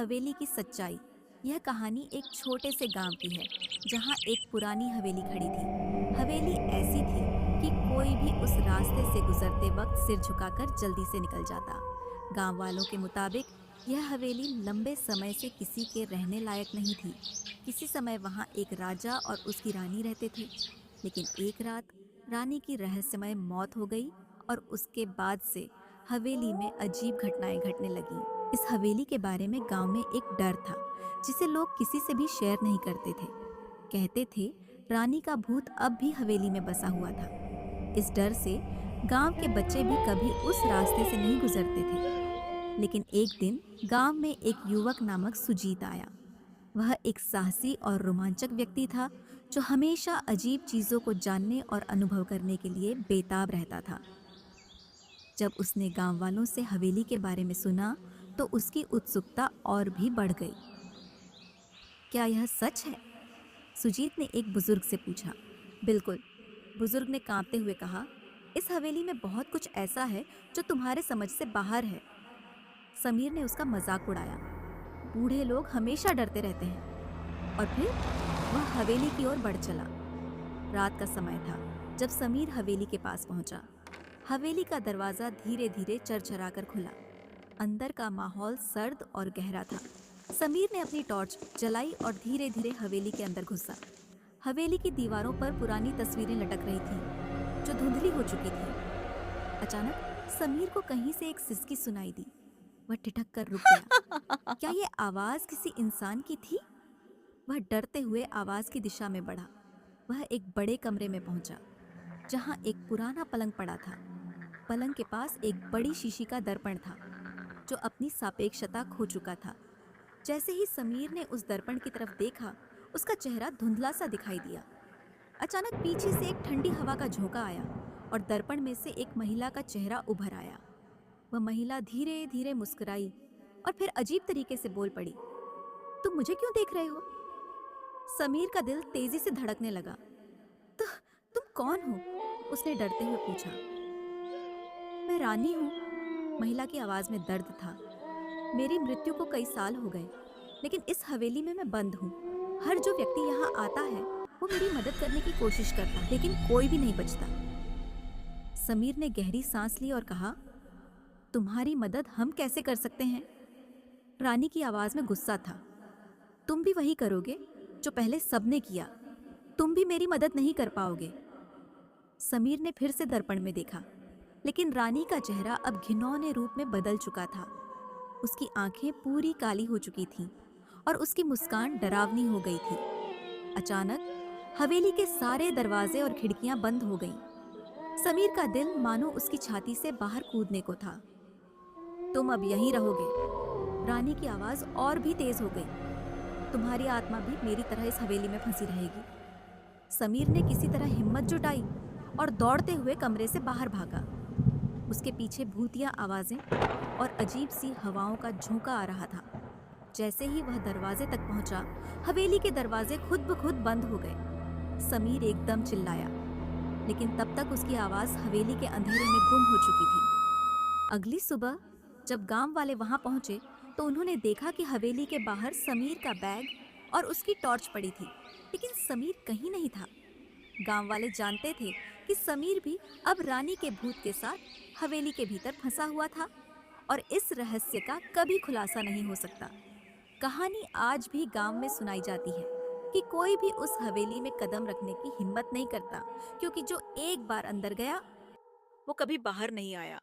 हवेली की सच्चाई। यह कहानी एक छोटे से गांव की है जहां एक पुरानी हवेली खड़ी थी। हवेली ऐसी थी कि कोई भी उस रास्ते से गुजरते वक्त सिर झुकाकर जल्दी से निकल जाता। गांव वालों के मुताबिक यह हवेली लंबे समय से किसी के रहने लायक नहीं थी। किसी समय वहां एक राजा और उसकी रानी रहते थे, लेकिन एक रात रानी की रहस्यमय मौत हो गई और उसके बाद से हवेली में अजीब घटनाएं घटने लगीं। इस हवेली के बारे में गांव में एक डर था जिसे लोग किसी से भी शेयर नहीं करते थे। कहते थे रानी का भूत अब भी हवेली में बसा हुआ था। इस डर से गांव के बच्चे भी कभी उस रास्ते से नहीं गुजरते थे। लेकिन एक दिन गांव में एक युवक नामक सुजीत आया। वह एक साहसी और रोमांचक व्यक्ति था जो हमेशा अजीब चीजों को जानने और अनुभव करने के लिए बेताब रहता था। जब उसने गांव वालों से हवेली के बारे में सुना तो उसकी उत्सुकता और भी बढ़ गई। क्या यह सच है? सुजीत ने एक बुजुर्ग से पूछा। बिल्कुल, बुजुर्ग ने कांपते हुए कहा। इस हवेली में बहुत कुछ ऐसा है जो तुम्हारे समझ से बाहर है। समीर ने उसका मजाक उड़ाया। बूढ़े लोग हमेशा डरते रहते हैं। और फिर वह हवेली की ओर बढ़ चला। रात का समय था जब समीर हवेली के पास पहुंचा। हवेली का दरवाजा धीरे धीरे चरचराकर खुला। अंदर का माहौल सर्द और गहरा था। समीर ने अपनी टॉर्च जलाई और धीरे धीरे हवेली के अंदर घुसा। हवेली की दीवारों पर पुरानी तस्वीरें लटक रही थीं, जो धुंधली हो चुकी थी। अचानक समीर को कहीं से एक सिसकी सुनाई दी। वह ठिठक कर रुक गया। क्या ये आवाज किसी इंसान की थी? वह डरते हुए आवाज की दिशा में बढ़ा। वह एक बड़े कमरे में पहुंचा, जहां एक पुराना पलंग पड़ा था। पलंग के पास एक बड़ी शीशी का दर्पण था, जो अपनी सापेक्षता खो चुका था। जैसे ही समीर ने उस दर्पण की तरफ देखा, उसका चेहरा धुंधला सा दिखाई दिया। अचानक पीछे से एक ठंडी हवा का झोंका आया और दर्पण में से एक महिला का चेहरा उभर आया। वह महिला धीरे धीरे मुस्कुराई और फिर अजीब तरीके से बोल पड़ी। तुम मुझे क्यों देख रहे हो? समीर का दिल तेजी से धड़कने लगा। तो तुम कौन हो? उसने डरते हुए पूछा। मैं रानी हूँ। महिला की आवाज में दर्द था। मेरी मृत्यु को कई साल हो गए, लेकिन इस हवेली में मैं बंद हूँ। हर जो व्यक्ति यहाँ आता है वो मेरी मदद करने की कोशिश करता, लेकिन कोई भी नहीं बचता। समीर ने गहरी सांस ली और कहा, तुम्हारी मदद हम कैसे कर सकते हैं? रानी की आवाज में गुस्सा था। तुम भी वही करोगे जो पहले सबने किया। तुम भी मेरी मदद नहीं कर पाओगे। समीर ने फिर से दर्पण में देखा, लेकिन रानी का चेहरा अब घिनौने रूप में बदल चुका था। उसकी आंखें पूरी काली हो चुकी थीं और उसकी मुस्कान डरावनी हो गई थी। अचानक हवेली के सारे दरवाजे और खिड़कियां बंद हो गईं। समीर का दिल मानो उसकी छाती से बाहर कूदने को था। तुम अब यहीं रहोगे। रानी की आवाज और भी तेज हो गई। तुम्हारी आत्मा भी मेरी तरह इस हवेली में फंसी रहेगी। समीर ने किसी तरह हिम्मत जुटाई और दौड़ते हुए कमरे से बाहर भागा। उसके पीछे भूतिया आवाजें और अजीब सी हवाओं का झोंका आ रहा था। जैसे ही वह दरवाजे तक पहुंचा, हवेली के दरवाजे खुद ब खुद बंद हो गए। समीर एकदम चिल्लाया, लेकिन तब तक उसकी आवाज हवेली के अंधेरे में गुम हो चुकी थी। अगली सुबह जब गांव वाले वहां पहुंचे तो उन्होंने देखा कि हवेली के बाहर समीर का बैग और उसकी टॉर्च पड़ी थी, लेकिन समीर कहीं नहीं था। गांव वाले जानते थे कि समीर भी अब रानी के भूत के साथ हवेली के भीतर फंसा हुआ था और इस रहस्य का कभी खुलासा नहीं हो सकता। कहानी आज भी गांव में सुनाई जाती है कि कोई भी उस हवेली में कदम रखने की हिम्मत नहीं करता, क्योंकि जो एक बार अंदर गया वो कभी बाहर नहीं आया।